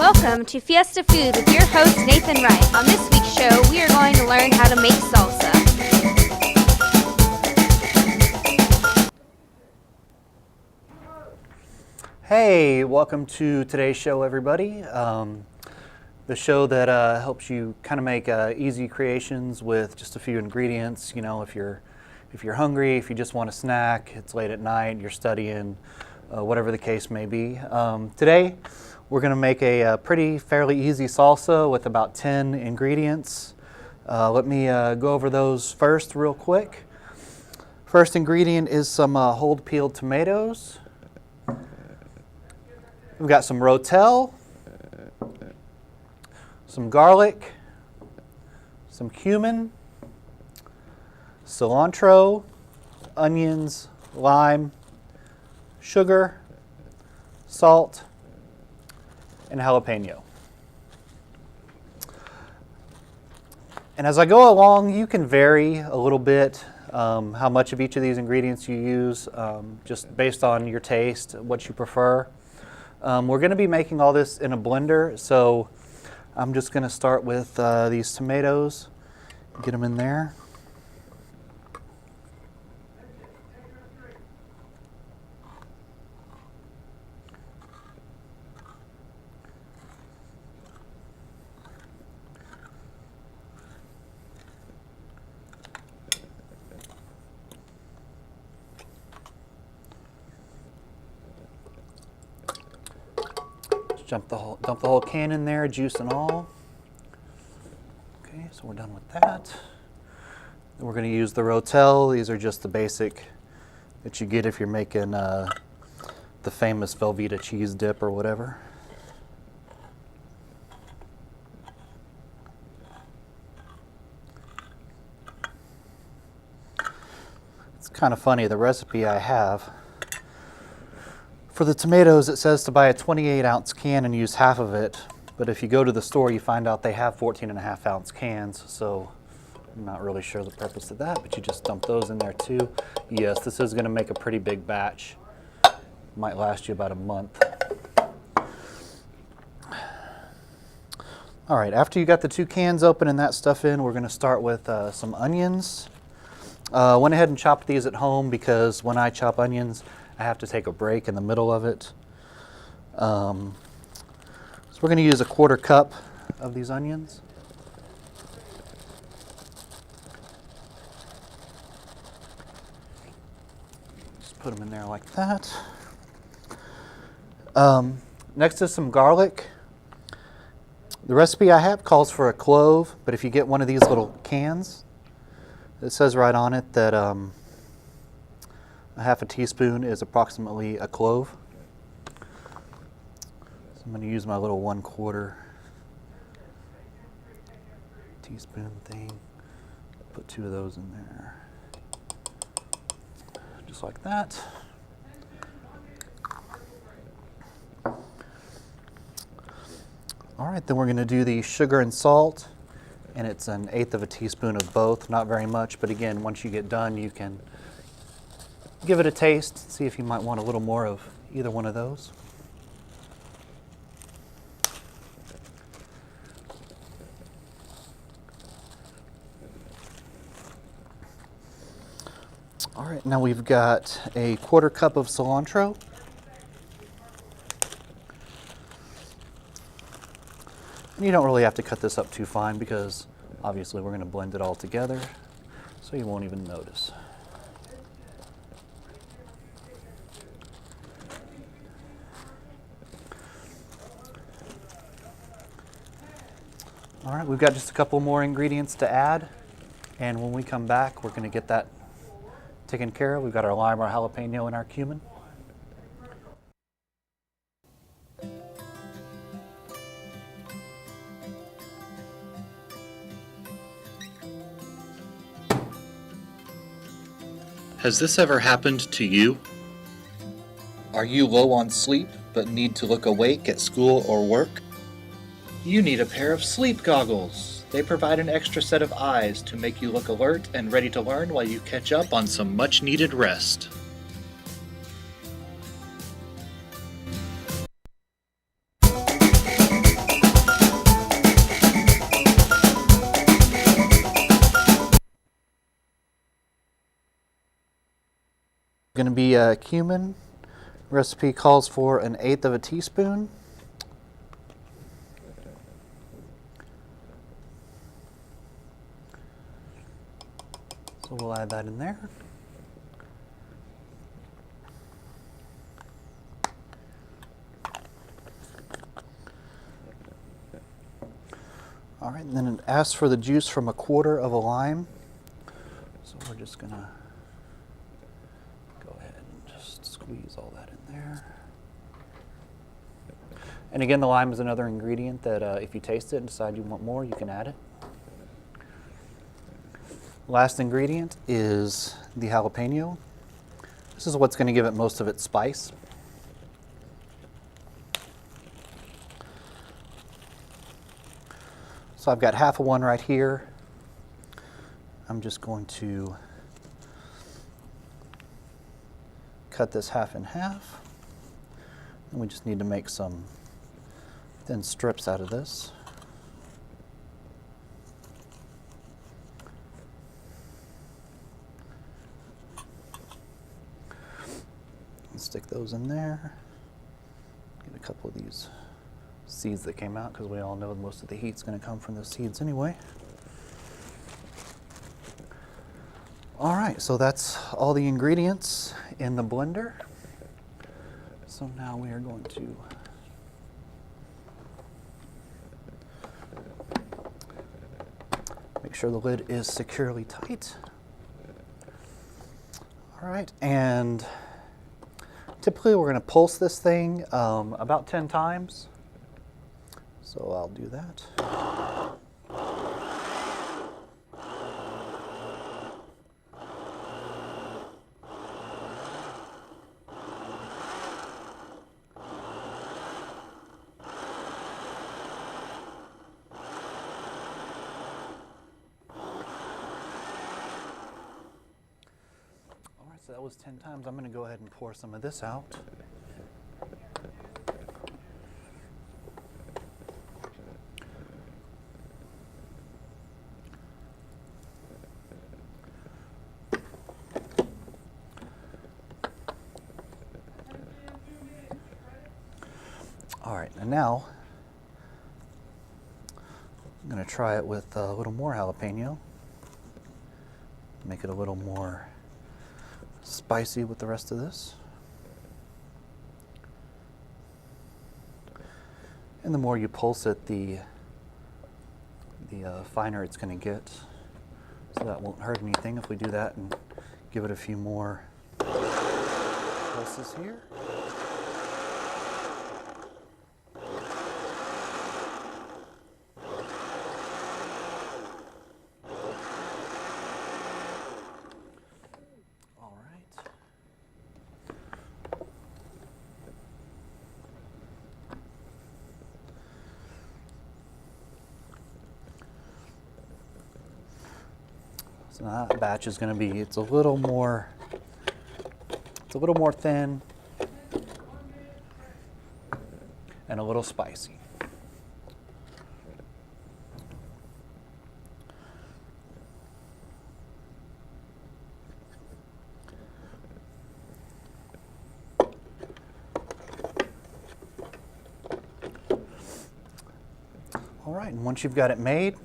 Welcome to Fiesta Food with your host Nathan Wright. On this week's show, we are going to learn how to make salsa. Hey, welcome to today's show, everybody. The show that helps you kind of make easy creations with just a few ingredients. You know, if you're hungry, if you just want a snack, it's late at night, you're studying, whatever the case may be. Today, we're going to make a fairly easy salsa with about 10 ingredients. Let me go over those first real quick. First ingredient is some whole peeled tomatoes. We've got some rotel, some garlic, some cumin, cilantro, onions, lime, sugar, salt, and jalapeno. And as I go along, you can vary a little bit how much of each of these ingredients you use, just based on your taste, what you prefer. We're going to be making all this in a blender, so I'm just going to start with these tomatoes, get them in there. Dump the whole can in there, juice and all. Okay, so we're done with that. Then we're going to use the rotel. These are just the basic that you get if you're making the famous Velveeta cheese dip or whatever. It's kind of funny, the recipe I have, for the tomatoes, it says to buy a 28-ounce can and use half of it, but if you go to the store, you find out they have 14.5-ounce cans, so I'm not really sure the purpose of that, but you just dump those in there too. Yes, this is going to make a pretty big batch. Might last you about a month. All right, after you got the 2 cans open and that stuff in, we're going to start with some onions. Went ahead and chopped these at home because when I chop onions, I have to take a break in the middle of it. So we're going to use a 1/4 cup of these onions. Just put them in there like that. Next is some garlic. The recipe I have calls for a clove, but if you get one of these little cans, it says right on it that a 1/2 teaspoon is approximately a clove. So I'm going to use my little 1/4 teaspoon thing. Put 2 of those in there. Just like that. All right, then we're going to do the sugar and salt, and it's 1/8 teaspoon of both. Not very much, but again, once you get done, you can give it a taste, see if you might want a little more of either one of those. All right, now we've got a 1/4 cup of cilantro. And you don't really have to cut this up too fine because obviously we're going to blend it all together, so you won't even notice. All right, we've got just a couple more ingredients to add, and when we come back, we're going to get that taken care of. We've got our lime, our jalapeno, and our cumin. Has this ever happened to you? Are you low on sleep but need to look awake at school or work? You need a pair of sleep goggles. They provide an extra set of eyes to make you look alert and ready to learn while you catch up on some much-needed rest. going to be cumin. Recipe calls for 1/8 of a teaspoon. So we'll add that in there. All right, and then it asks for the juice from 1/4 of a lime. So we're just gonna go ahead and just squeeze all that in there. And again, the lime is another ingredient that if you taste it and decide you want more, you can add it. Last ingredient is the jalapeno. This is what's going to give it most of its spice. So I've got half of one right here. I'm just going to cut this half in half. And we just need to make some thin strips out of this. And stick those in there. Get a couple of these seeds that came out because we all know most of the heat's going to come from those seeds anyway. All right, so that's all the ingredients in the blender. So now we are going to make sure the lid is securely tight. All right, and typically we're going to pulse this thing about 10 times. So I'll do that. So that was 10 times. I'm going to go ahead and pour some of this out. All right, and now I'm going to try it with a little more jalapeno. Make it a little more spicy with the rest of this. And the more you pulse it, the finer it's going to get. So that won't hurt anything if we do that and give it a few more pulses here. So now that batch is going to be, it's a little more thin and a little spicy. All right, and once you've got it made,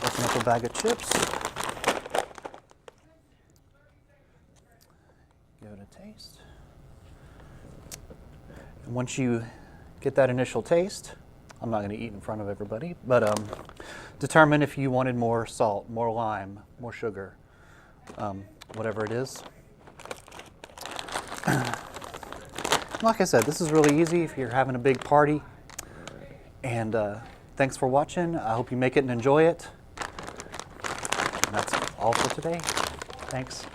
open up a bag of chips. Give it a taste. And once you get that initial taste, I'm not going to eat in front of everybody, but determine if you wanted more salt, more lime, more sugar, whatever it is. Like I said, this is really easy if you're having a big party. And thanks for watching. I hope you make it and enjoy it. And that's all for today. Thanks.